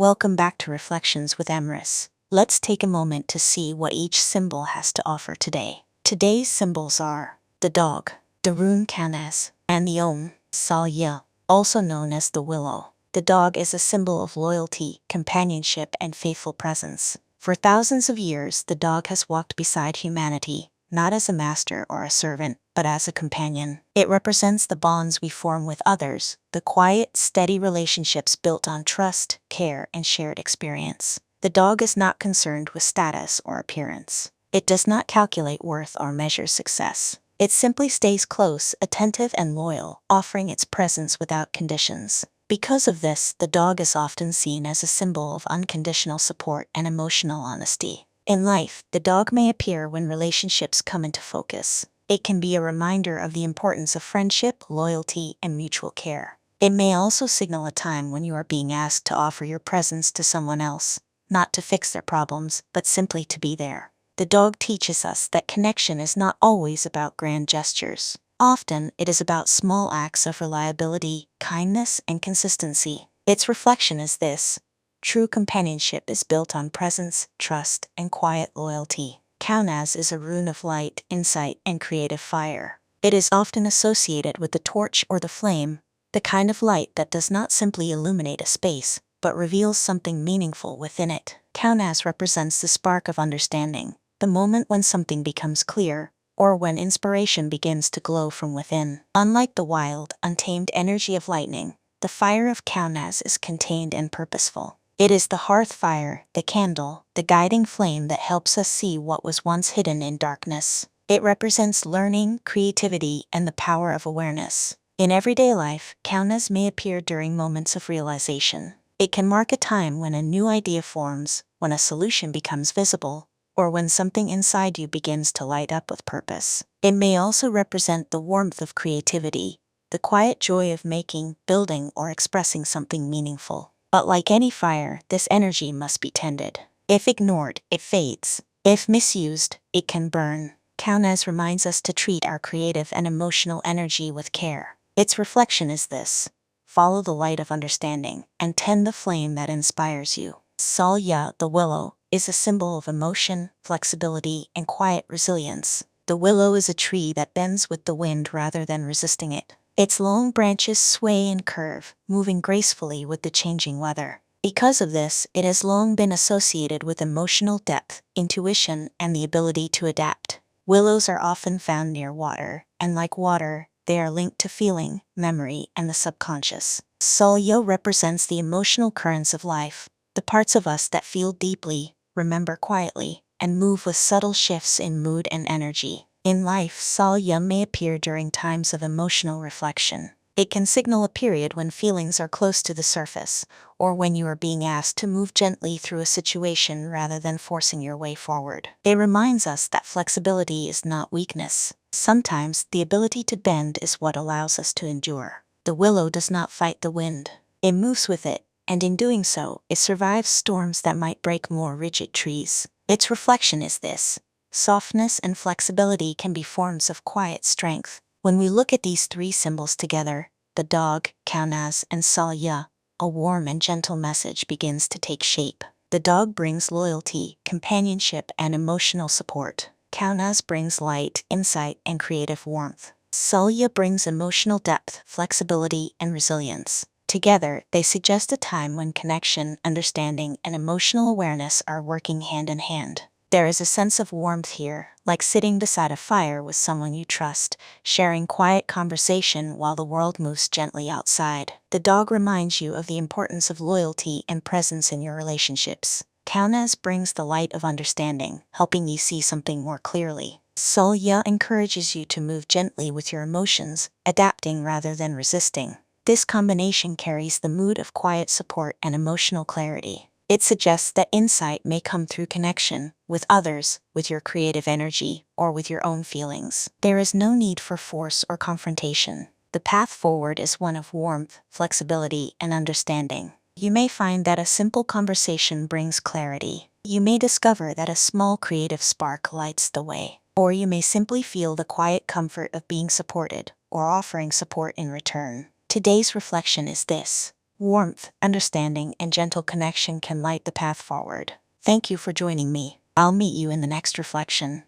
Welcome back to Reflections with Emrys. Let's take a moment to see what each symbol has to offer today. Today's symbols are the dog, the rune Kaunaz, and the Saille, also known as the willow. The dog is a symbol of loyalty, companionship, and faithful presence. For thousands of years, the dog has walked beside humanity, not as a master or a servant, but as a companion. It represents the bonds we form with others, the quiet, steady relationships built on trust, care, and shared experience. The dog is not concerned with status or appearance. It does not calculate worth or measure success. It simply stays close, attentive, and loyal, offering its presence without conditions. Because of this, the dog is often seen as a symbol of unconditional support and emotional honesty. In life, the dog may appear when relationships come into focus. It can be a reminder of the importance of friendship, loyalty, and mutual care. It may also signal a time when you are being asked to offer your presence to someone else, not to fix their problems, but simply to be there. The dog teaches us that connection is not always about grand gestures. Often, it is about small acts of reliability, kindness, and consistency. Its reflection is this: true companionship is built on presence, trust, and quiet loyalty. Kaunaz is a rune of light, insight, and creative fire. It is often associated with the torch or the flame, the kind of light that does not simply illuminate a space, but reveals something meaningful within it. Kaunaz represents the spark of understanding, the moment when something becomes clear, or when inspiration begins to glow from within. Unlike the wild, untamed energy of lightning, the fire of Kaunaz is contained and purposeful. It is the hearth fire, the candle, the guiding flame that helps us see what was once hidden in darkness. It represents learning, creativity, and the power of awareness. In everyday life, Kaunaz may appear during moments of realization. It can mark a time when a new idea forms, when a solution becomes visible, or when something inside you begins to light up with purpose. It may also represent the warmth of creativity, the quiet joy of making, building, or expressing something meaningful. But like any fire, this energy must be tended. If ignored, it fades. If misused, it can burn. Kaunaz reminds us to treat our creative and emotional energy with care. Its reflection is this: follow the light of understanding, and tend the flame that inspires you. Saille, the willow, is a symbol of emotion, flexibility, and quiet resilience. The willow is a tree that bends with the wind rather than resisting it. Its long branches sway and curve, moving gracefully with the changing weather. Because of this, it has long been associated with emotional depth, intuition, and the ability to adapt. Willows are often found near water, and like water, they are linked to feeling, memory, and the subconscious. Saille represents the emotional currents of life, the parts of us that feel deeply, remember quietly, and move with subtle shifts in mood and energy. In life, Saille may appear during times of emotional reflection. It can signal a period when feelings are close to the surface, or when you are being asked to move gently through a situation rather than forcing your way forward. It reminds us that flexibility is not weakness. Sometimes, the ability to bend is what allows us to endure. The willow does not fight the wind. It moves with it, and in doing so, it survives storms that might break more rigid trees. Its reflection is this: softness and flexibility can be forms of quiet strength. When we look at these three symbols together, the dog, Kaunaz, and Saille, a warm and gentle message begins to take shape. The dog brings loyalty, companionship, and emotional support. Kaunaz brings light, insight, and creative warmth. Saille brings emotional depth, flexibility, and resilience. Together, they suggest a time when connection, understanding, and emotional awareness are working hand in hand. There is a sense of warmth here, like sitting beside a fire with someone you trust, sharing quiet conversation while the world moves gently outside. The dog reminds you of the importance of loyalty and presence in your relationships. Kaunaz brings the light of understanding, helping you see something more clearly. Saille encourages you to move gently with your emotions, adapting rather than resisting. This combination carries the mood of quiet support and emotional clarity. It suggests that insight may come through connection with others, with your creative energy, or with your own feelings. There is no need for force or confrontation. The path forward is one of warmth, flexibility, and understanding. You may find that a simple conversation brings clarity. You may discover that a small creative spark lights the way. Or you may simply feel the quiet comfort of being supported, or offering support in return. Today's reflection is this: Warmth, understanding, and gentle connection can light the path forward. Thank you for joining me. I'll meet you in the next reflection.